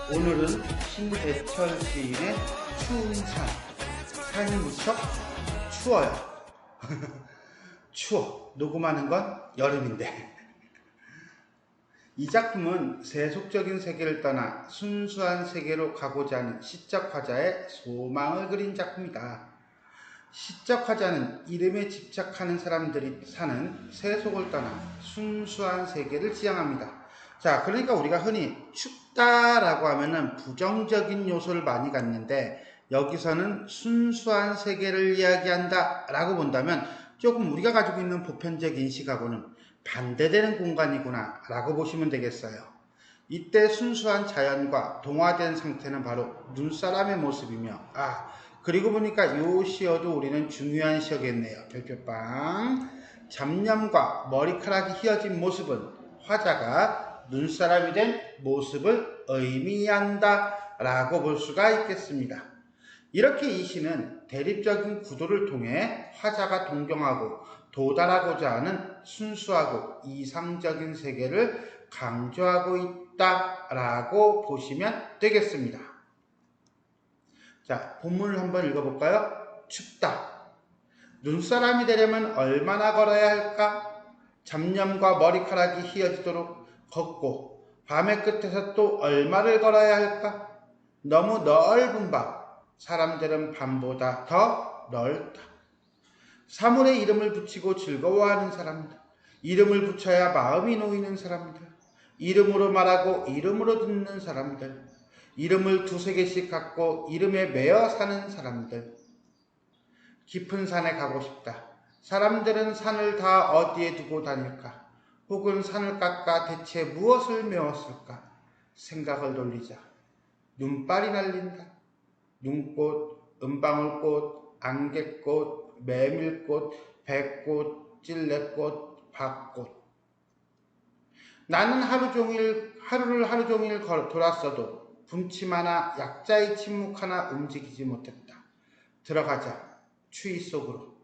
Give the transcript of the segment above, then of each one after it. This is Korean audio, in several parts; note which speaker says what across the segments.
Speaker 1: 오늘은 신대철 시인의 추운 산. 산이 무척 추워요. 추워. 녹음하는 건 여름인데. 이 작품은 세속적인 세계를 떠나 순수한 세계로 가고자 하는 시적 화자의 소망을 그린 작품이다. 시적 화자는 이름에 집착하는 사람들이 사는 세속을 떠나 순수한 세계를 지향합니다. 자, 그러니까 우리가 흔히 춥다라고 하면은 부정적인 요소를 많이 갖는데, 여기서는 순수한 세계를 이야기한다 라고 본다면 조금 우리가 가지고 있는 보편적 인식하고는 반대되는 공간이구나 라고 보시면 되겠어요. 이때 순수한 자연과 동화된 상태는 바로 눈사람의 모습이며, 그리고 보니까 요 시어도 우리는 중요한 시어겠네요. 별표빵. 잡념과 머리카락이 휘어진 모습은 화자가 눈사람이 된 모습을 의미한다 라고 볼 수가 있겠습니다. 이렇게 이 시는 대립적인 구도를 통해 화자가 동경하고 도달하고자 하는 순수하고 이상적인 세계를 강조하고 있다 라고 보시면 되겠습니다. 자, 본문을 한번 읽어볼까요? 춥다. 눈사람이 되려면 얼마나 걸어야 할까? 잡념과 머리카락이 휘어지도록 걷고 밤의 끝에서 또 얼마를 걸어야 할까? 너무 넓은 밤. 사람들은 밤보다 더 넓다. 사물에 이름을 붙이고 즐거워하는 사람들. 이름을 붙여야 마음이 놓이는 사람들. 이름으로 말하고 이름으로 듣는 사람들. 이름을 두세 개씩 갖고 이름에 매여 사는 사람들. 깊은 산에 가고 싶다. 사람들은 산을 다 어디에 두고 다닐까? 혹은 산을 깎아 대체 무엇을 메웠을까? 생각을 돌리자. 눈발이 날린다. 눈꽃, 은방울꽃, 안개꽃, 메밀꽃, 백꽃, 찔레꽃, 밭꽃. 나는 하루를 하루 종일 돌았어도 분침하나 약자의 침묵 하나 움직이지 못했다. 들어가자. 추위 속으로.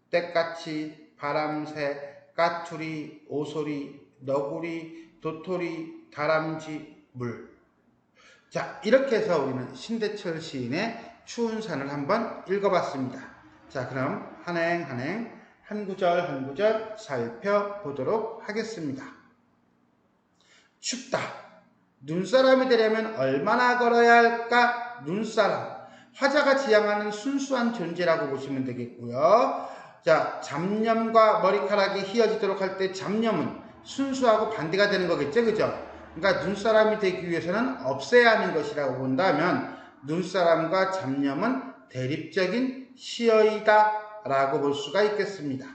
Speaker 1: 때까치, 바람새, 까투리, 오소리, 너구리, 도토리, 다람쥐, 물. 자, 이렇게 해서 우리는 신대철 시인의 추운 산을 한번 읽어봤습니다. 자, 그럼 한행 한 구절 한 구절 살펴보도록 하겠습니다. 춥다. 눈사람이 되려면 얼마나 걸어야 할까? 눈사람. 화자가 지향하는 순수한 존재라고 보시면 되겠고요. 자, 잡념과 머리카락이 휘어지도록 할 때 잡념은 순수하고 반대가 되는 거겠죠, 그죠? 그러니까 눈사람이 되기 위해서는 없애야 하는 것이라고 본다면 눈사람과 잡념은 대립적인 시어이다 라고 볼 수가 있겠습니다.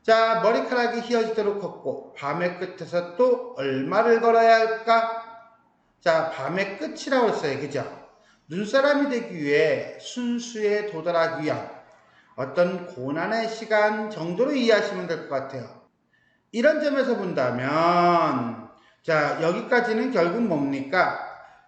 Speaker 1: 자, 머리카락이 휘어지도록 걷고 밤의 끝에서 또 얼마를 걸어야 할까? 자, 밤의 끝이라고 했어요, 그죠? 눈사람이 되기 위해 순수에 도달하기 위한 어떤 고난의 시간 정도로 이해하시면 될 것 같아요. 이런 점에서 본다면, 자, 여기까지는 결국 뭡니까?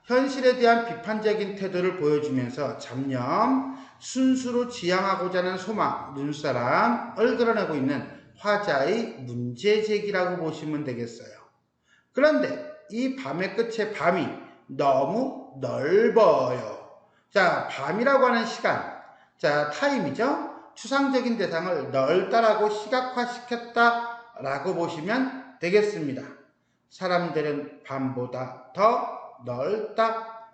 Speaker 1: 현실에 대한 비판적인 태도를 보여주면서 잡념, 순수로 지향하고자 하는 소망, 눈사람을 그려내고 있는 화자의 문제제기라고 보시면 되겠어요. 그런데 이 밤의 끝에 밤이 너무 넓어요. 자, 밤이라고 하는 시간, 자, 타임이죠? 추상적인 대상을 넓다라고 시각화시켰다라고 보시면 되겠습니다. 사람들은 밤보다 더 넓다.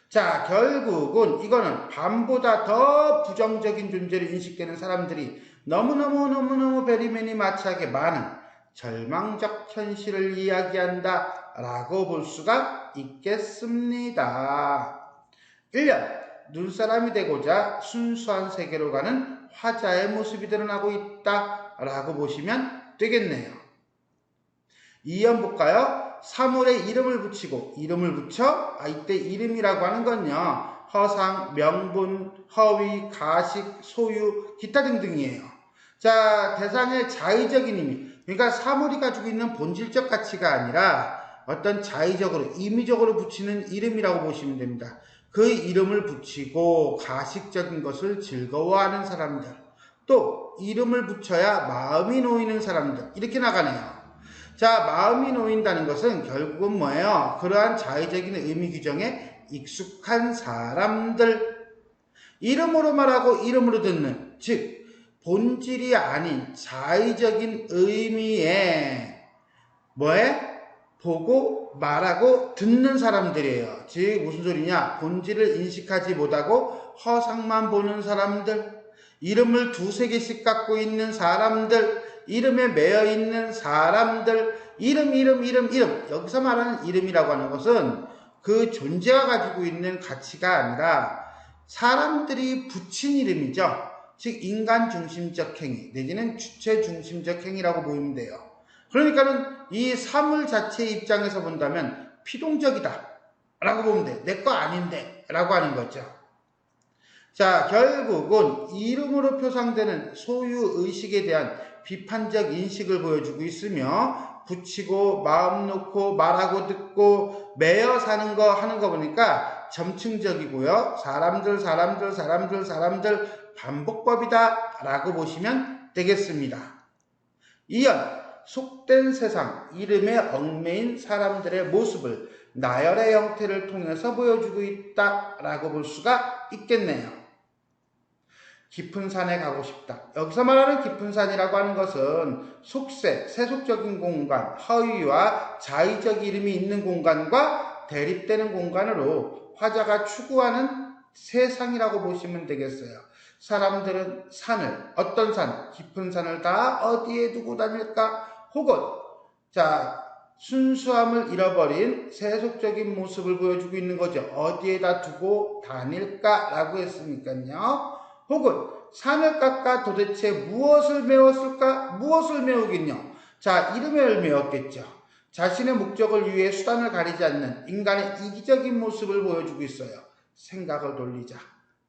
Speaker 1: 자, 결국은 이거는 밤보다 더 부정적인 존재로 인식되는 사람들이 너무너무 베리매니 마치하게 많은 절망적 현실을 이야기한다 라고 볼 수가 있겠습니다. 1년 눈사람이 되고자 순수한 세계로 가는 화자의 모습이 드러나고 있다 라고 보시면 되겠네요. 2연 볼까요? 사물에 이름을 붙이고 이름을 붙여, 이때 이름이라고 하는 건요, 허상, 명분, 허위, 가식, 소유, 기타 등등이에요. 자, 대상의 자의적인 의미, 그러니까 사물이 가지고 있는 본질적 가치가 아니라 어떤 자의적으로, 임의적으로 붙이는 이름이라고 보시면 됩니다. 그 이름을 붙이고 가식적인 것을 즐거워하는 사람들, 또 이름을 붙여야 마음이 놓이는 사람들, 이렇게 나가네요. 자, 마음이 놓인다는 것은 결국은 뭐예요? 그러한 자의적인 의미 규정에 익숙한 사람들, 이름으로 말하고 이름으로 듣는, 즉 본질이 아닌 자의적인 의미에 뭐에? 보고 말하고 듣는 사람들이에요. 즉 무슨 소리냐? 본질을 인식하지 못하고 허상만 보는 사람들, 이름을 두세 개씩 갖고 있는 사람들, 이름에 매여 있는 사람들, 이름. 여기서 말하는 이름이라고 하는 것은 그 존재가 가지고 있는 가치가 아니라 사람들이 붙인 이름이죠. 즉 인간 중심적 행위 내지는 주체 중심적 행위라고 보이면 돼요. 그러니까는 이 사물 자체의 입장에서 본다면 피동적이다 라고 보면 돼. 내 거 아닌데 라고 하는 거죠. 자, 결국은 이름으로 표상되는 소유의식에 대한 비판적 인식을 보여주고 있으며, 붙이고 마음 놓고 말하고 듣고 매여 사는 거 하는 거 보니까 점층적이고요. 사람들 반복법이다 라고 보시면 되겠습니다. 이연 속된 세상, 이름에 얽매인 사람들의 모습을 나열의 형태를 통해서 보여주고 있다 라고 볼 수가 있겠네요. 깊은 산에 가고 싶다. 여기서 말하는 깊은 산이라고 하는 것은 속세, 세속적인 공간, 허위와 자의적 이름이 있는 공간과 대립되는 공간으로 화자가 추구하는 세상이라고 보시면 되겠어요. 사람들은 산을, 어떤 산, 깊은 산을 다 어디에 두고 다닐까? 혹은 자, 순수함을 잃어버린 세속적인 모습을 보여주고 있는 거죠. 어디에다 두고 다닐까? 라고 했으니까요. 혹은 산을 깎아 도대체 무엇을 메웠을까? 무엇을 메우긴요. 자, 이름을 메웠겠죠. 자신의 목적을 위해 수단을 가리지 않는 인간의 이기적인 모습을 보여주고 있어요. 생각을 돌리자.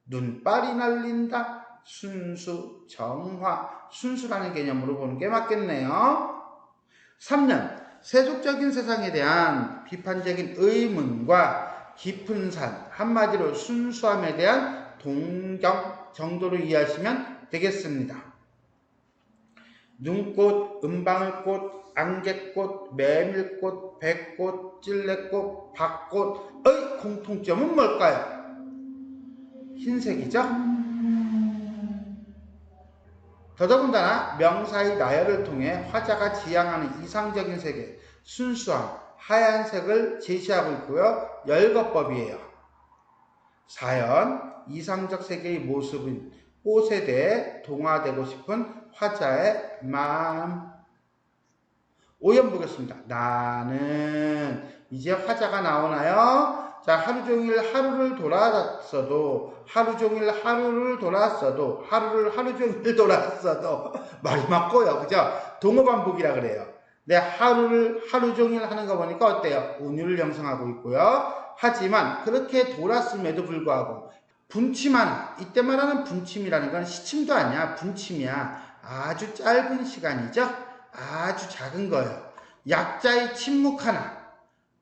Speaker 1: 눈발이 날린다. 순수, 정화, 순수라는 개념으로 보는 게 맞겠네요. 3년, 세속적인 세상에 대한 비판적인 의문과 깊은 산, 한마디로 순수함에 대한 동경 정도로 이해하시면 되겠습니다. 눈꽃, 은방울꽃, 안개꽃, 메밀꽃, 백꽃, 찔레꽃, 박꽃의 공통점은 뭘까요? 흰색이죠? 더더군다나 명사의 나열을 통해 화자가 지향하는 이상적인 세계, 순수함, 하얀색을 제시하고 있고요. 열거법이에요. 사연, 이상적 세계의 모습인 꽃에 대해 동화되고 싶은 화자의 마음. 오연 보겠습니다. 나는 이제 화자가 나오나요? 자, 하루 종일 하루를 돌았어도 말이 맞고요. 그죠? 동어 반복이라 그래요. 네, 하루 종일 하는 거 보니까 어때요? 운율을 형성하고 있고요. 하지만 그렇게 돌았음에도 불구하고 분침하는, 이때 말하는 분침이라는 건 시침도 아니야. 분침이야. 아주 짧은 시간이죠. 아주 작은 거예요. 약자의 침묵 하나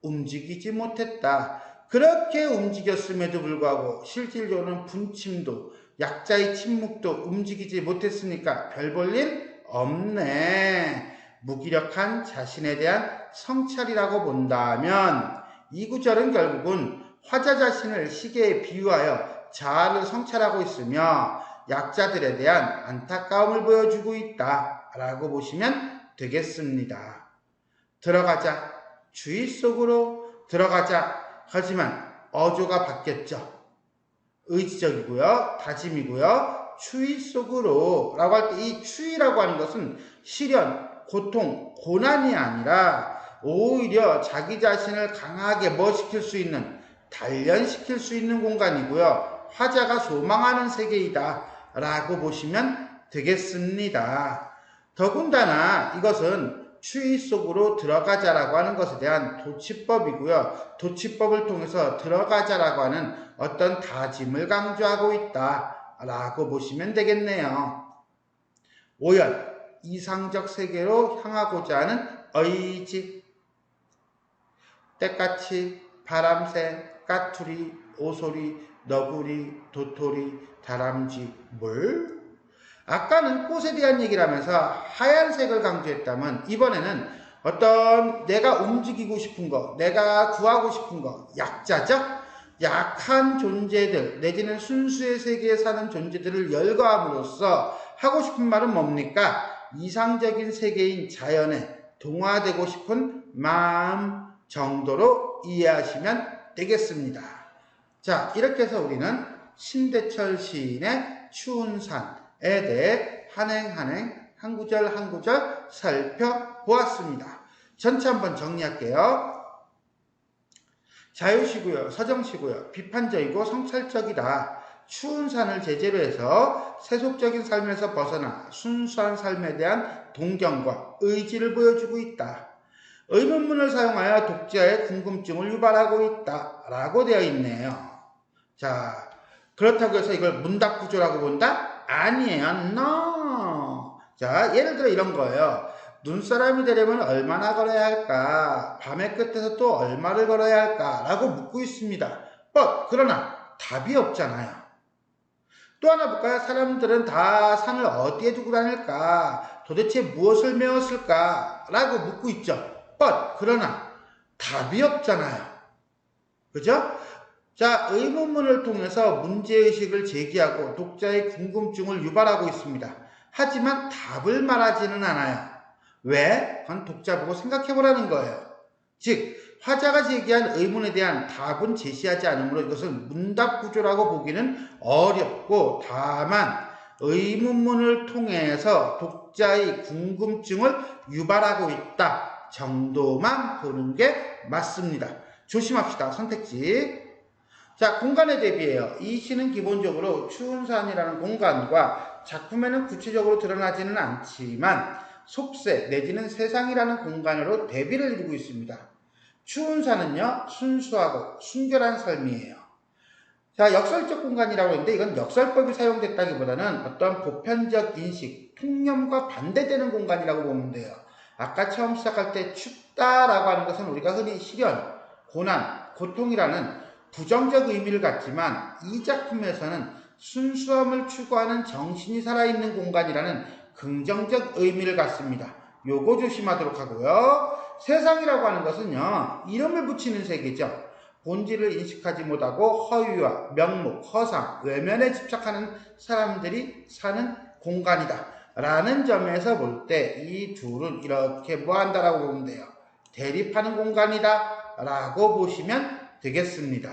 Speaker 1: 움직이지 못했다. 그렇게 움직였음에도 불구하고 실질적으로는 분침도 약자의 침묵도 움직이지 못했으니까 별 볼 일 없네. 무기력한 자신에 대한 성찰이라고 본다면 이 구절은 결국은 화자 자신을 시계에 비유하여 자아를 성찰하고 있으며 약자들에 대한 안타까움을 보여주고 있다라고 보시면 되겠습니다. 들어가자. 주의 속으로 들어가자. 하지만 어조가 바뀌었죠. 의지적이고요. 다짐이고요. 추위 속으로 라고 할 때 이 추위라고 하는 것은 시련, 고통, 고난이 아니라 오히려 자기 자신을 강하게 뭐 시킬 수 있는, 단련시킬 수 있는 공간이고요. 화자가 소망하는 세계이다 라고 보시면 되겠습니다. 더군다나 이것은 추위 속으로 들어가자라고 하는 것에 대한 도치법이고요. 도치법을 통해서 들어가자라고 하는 어떤 다짐을 강조하고 있다라고 보시면 되겠네요. 5연, 이상적 세계로 향하고자 하는 의지. 때까치, 바람새, 까투리, 오소리, 너구리, 도토리, 다람쥐, 물. 아까는 꽃에 대한 얘기를 하면서 하얀색을 강조했다면 이번에는 어떤 내가 움직이고 싶은 거, 내가 구하고 싶은 거, 약자죠? 약한 존재들, 내지는 순수의 세계에 사는 존재들을 열거함으로써 하고 싶은 말은 뭡니까? 이상적인 세계인 자연에 동화되고 싶은 마음 정도로 이해하시면 되겠습니다. 자, 이렇게 해서 우리는 신대철 시인의 추운 산에 대해 한 구절 한 구절 살펴보았습니다. 전체 한번 정리할게요. 자유시고요, 서정시고요, 비판적이고 성찰적이다. 추운 산을 제재로 해서 세속적인 삶에서 벗어나 순수한 삶에 대한 동경과 의지를 보여주고 있다. 의문문을 사용하여 독자의 궁금증을 유발하고 있다 라고 되어 있네요. 자, 그렇다고 해서 이걸 문답구조라고 본다? 아니에요. No. 자, 예를 들어 이런 거예요. 눈사람이 되려면 얼마나 걸어야 할까? 밤의 끝에서 또 얼마를 걸어야 할까? 라고 묻고 있습니다. 그러나 답이 없잖아요. 또 하나 볼까요? 사람들은 다 산을 어디에 두고 다닐까? 도대체 무엇을 메웠을까? 라고 묻고 있죠. 그러나 답이 없잖아요. 그죠? 자, 의문문을 통해서 문제의식을 제기하고 독자의 궁금증을 유발하고 있습니다. 하지만 답을 말하지는 않아요. 왜? 그건 독자 보고 생각해보라는 거예요. 즉, 화자가 제기한 의문에 대한 답은 제시하지 않으므로 이것을 문답구조라고 보기는 어렵고, 다만 의문문을 통해서 독자의 궁금증을 유발하고 있다 정도만 보는 게 맞습니다. 조심합시다. 선택지. 자, 공간에 대비해요. 이 시는 기본적으로 추운 산이라는 공간과 작품에는 구체적으로 드러나지는 않지만 속세 내지는 세상이라는 공간으로 대비를 이루고 있습니다. 추운 산은요, 순수하고 순결한 삶이에요. 자, 역설적 공간이라고 하는데 이건 역설법이 사용됐다기보다는 어떤 보편적 인식, 통념과 반대되는 공간이라고 보면 돼요. 아까 처음 시작할 때 춥다라고 하는 것은 우리가 흔히 시련, 고난, 고통이라는 부정적 의미를 갖지만 이 작품에서는 순수함을 추구하는 정신이 살아있는 공간이라는 긍정적 의미를 갖습니다. 요거 조심하도록 하고요. 세상이라고 하는 것은요, 이름을 붙이는 세계죠. 본질을 인식하지 못하고 허위와 명목, 허상, 외면에 집착하는 사람들이 사는 공간이다 라는 점에서 볼 때 이 둘은 이렇게 뭐한다라고 보면 돼요. 대립하는 공간이다 라고 보시면 되겠습니다.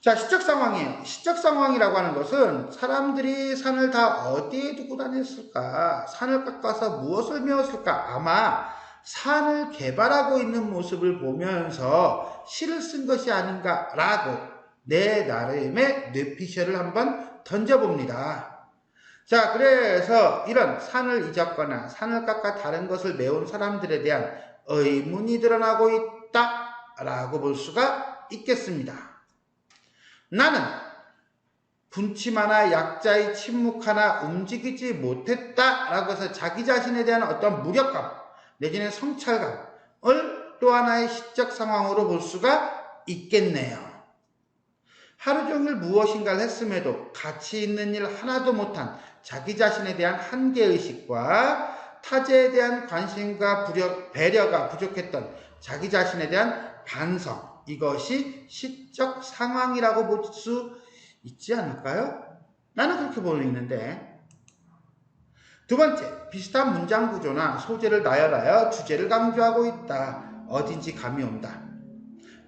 Speaker 1: 자, 시적 상황이에요. 시적 상황이라고 하는 것은 사람들이 산을 다 어디에 두고 다녔을까? 산을 깎아서 무엇을 메웠을까? 아마 산을 개발하고 있는 모습을 보면서 시를 쓴 것이 아닌가라고 내 나름의 뇌피셜을 한번 던져봅니다. 자, 그래서 이런 산을 잊었거나 산을 깎아 다른 것을 메운 사람들에 대한 의문이 드러나고 있다라고 볼 수가 있겠습니다. 나는 분침하나 약자의 침묵하나 움직이지 못했다라고 해서 자기 자신에 대한 어떤 무력감 내지는 성찰감을 또 하나의 시적 상황으로 볼 수가 있겠네요. 하루 종일 무엇인가를 했음에도 가치 있는 일 하나도 못한 자기 자신에 대한 한계의식과 타재에 대한 관심과 배려가 부족했던 자기 자신에 대한 반성, 이것이 시적 상황이라고 볼 수 있지 않을까요? 나는 그렇게 보이는데. 두 번째, 비슷한 문장 구조나 소재를 나열하여 주제를 강조하고 있다. 어딘지 감이 온다.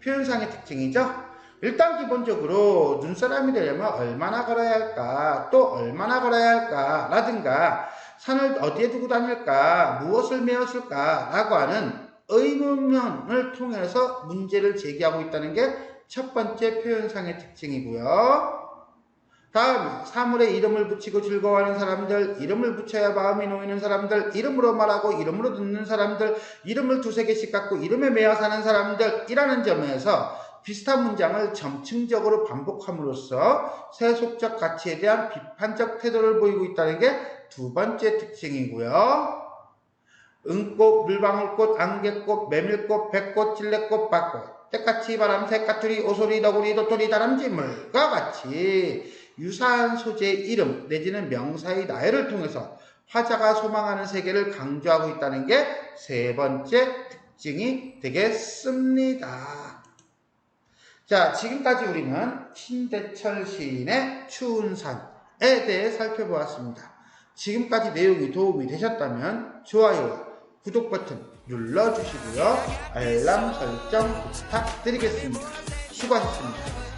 Speaker 1: 표현상의 특징이죠. 일단 기본적으로 눈사람이 되려면 얼마나 걸어야 할까, 또 얼마나 걸어야 할까 라든가 산을 어디에 두고 다닐까, 무엇을 메웠을까 라고 하는 의문문을 통해서 문제를 제기하고 있다는 게 첫 번째 표현상의 특징이고요. 다음, 사물에 이름을 붙이고 즐거워하는 사람들, 이름을 붙여야 마음이 놓이는 사람들, 이름으로 말하고 이름으로 듣는 사람들, 이름을 두세 개씩 갖고 이름에 매여 사는 사람들이라는 점에서 비슷한 문장을 점층적으로 반복함으로써 세속적 가치에 대한 비판적 태도를 보이고 있다는 게 두 번째 특징이고요. 은꽃, 물방울꽃, 안개꽃, 메밀꽃, 백꽃, 찔레꽃, 밭꽃, 때까치, 바람, 새까투리, 오소리, 너구리, 도토리, 다람쥐물과 같이 유사한 소재의 이름 내지는 명사의 나열을 통해서 화자가 소망하는 세계를 강조하고 있다는 게 세 번째 특징이 되겠습니다. 자, 지금까지 우리는 신대철 시인의 추운 산에 대해 살펴보았습니다. 지금까지 내용이 도움이 되셨다면 좋아요와 구독 버튼 눌러주시고요. 알람 설정 부탁드리겠습니다. 수고하셨습니다.